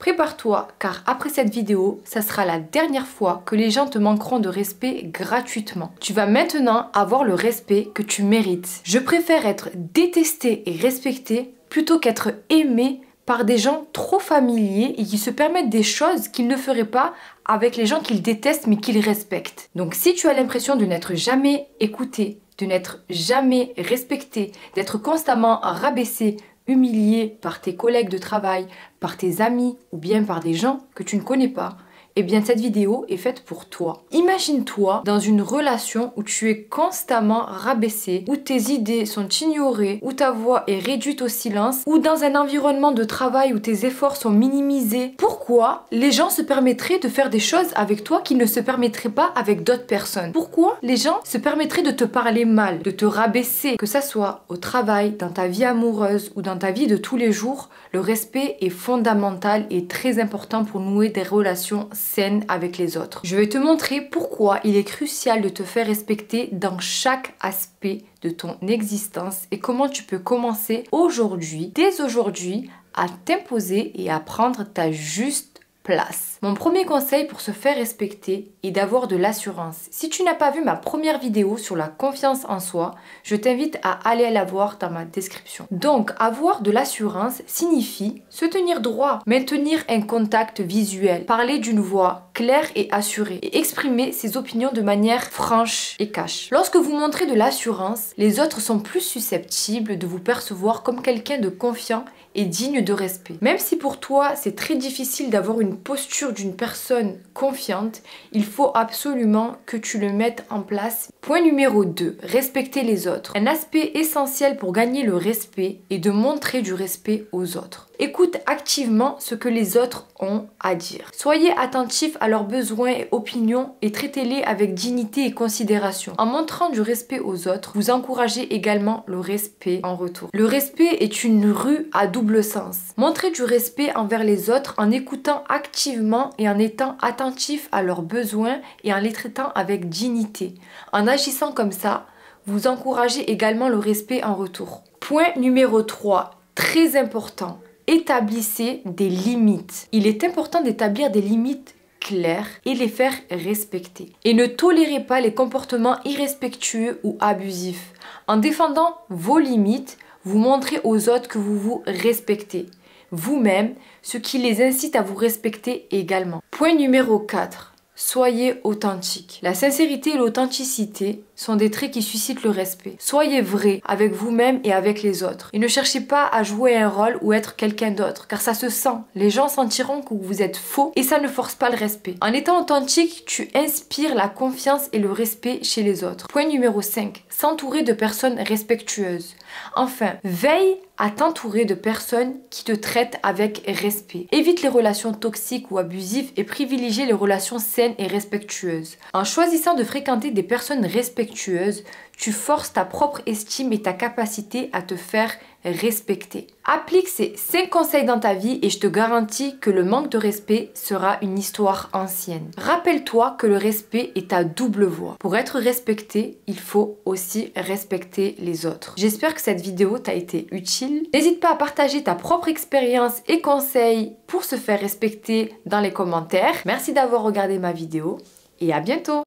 Prépare-toi car après cette vidéo, ça sera la dernière fois que les gens te manqueront de respect gratuitement. Tu vas maintenant avoir le respect que tu mérites. Je préfère être détesté et respecté plutôt qu'être aimé par des gens trop familiers et qui se permettent des choses qu'ils ne feraient pas avec les gens qu'ils détestent mais qu'ils respectent. Donc si tu as l'impression de n'être jamais écouté, de n'être jamais respecté, d'être constamment rabaissé, humilié par tes collègues de travail, par tes amis ou bien par des gens que tu ne connais pas, eh bien cette vidéo est faite pour toi. Imagine-toi dans une relation où tu es constamment rabaissé, où tes idées sont ignorées, où ta voix est réduite au silence, ou dans un environnement de travail où tes efforts sont minimisés. Pourquoi les gens se permettraient de faire des choses avec toi qu'ils ne se permettraient pas avec d'autres personnes? Pourquoi les gens se permettraient de te parler mal, de te rabaisser? Que ça soit au travail, dans ta vie amoureuse ou dans ta vie de tous les jours, le respect est fondamental et très important pour nouer des relations saine avec les autres. Je vais te montrer pourquoi il est crucial de te faire respecter dans chaque aspect de ton existence et comment tu peux commencer aujourd'hui, dès aujourd'hui, à t'imposer et à prendre ta juste place. Mon premier conseil pour se faire respecter est d'avoir de l'assurance. Si tu n'as pas vu ma première vidéo sur la confiance en soi, je t'invite à aller la voir dans ma description. Donc, avoir de l'assurance signifie se tenir droit, maintenir un contact visuel, parler d'une voix claire et assurée et exprimer ses opinions de manière franche et cash. Lorsque vous montrez de l'assurance, les autres sont plus susceptibles de vous percevoir comme quelqu'un de confiant et digne de respect. Même si pour toi c'est très difficile d'avoir une posture d'une personne confiante, il faut absolument que tu le mettes en place. Point numéro 2, respecter les autres. Un aspect essentiel pour gagner le respect est de montrer du respect aux autres. Écoute activement ce que les autres ont à dire. Soyez attentif à leurs besoins et opinions et traitez-les avec dignité et considération. En montrant du respect aux autres, vous encouragez également le respect en retour. Le respect est une rue à double sens. Montrez du respect envers les autres en écoutant activement et en étant attentif à leurs besoins et en les traitant avec dignité. En agissant comme ça, vous encouragez également le respect en retour. Point numéro 3, très important. Établissez des limites. Il est important d'établir des limites claires et les faire respecter. Et ne tolérez pas les comportements irrespectueux ou abusifs. En défendant vos limites, vous montrez aux autres que vous vous respectez. Vous-même, ce qui les incite à vous respecter également. Point numéro 4. Soyez authentique. La sincérité et l'authenticité sont des traits qui suscitent le respect. Soyez vrai avec vous-même et avec les autres. Et ne cherchez pas à jouer un rôle ou être quelqu'un d'autre, car ça se sent. Les gens sentiront que vous êtes faux et ça ne force pas le respect. En étant authentique, tu inspires la confiance et le respect chez les autres. Point numéro 5. S'entourer de personnes respectueuses. Enfin, veille à t'entourer de personnes qui te traitent avec respect. Évite les relations toxiques ou abusives et privilégie les relations saines et respectueuses. En choisissant de fréquenter des personnes respectueuses, tu forces ta propre estime et ta capacité à te faire respecter. Applique ces 5 conseils dans ta vie et je te garantis que le manque de respect sera une histoire ancienne. Rappelle-toi que le respect est à double voie. Pour être respecté, il faut aussi respecter les autres. J'espère que cette vidéo t'a été utile. N'hésite pas à partager ta propre expérience et conseils pour se faire respecter dans les commentaires. Merci d'avoir regardé ma vidéo et à bientôt.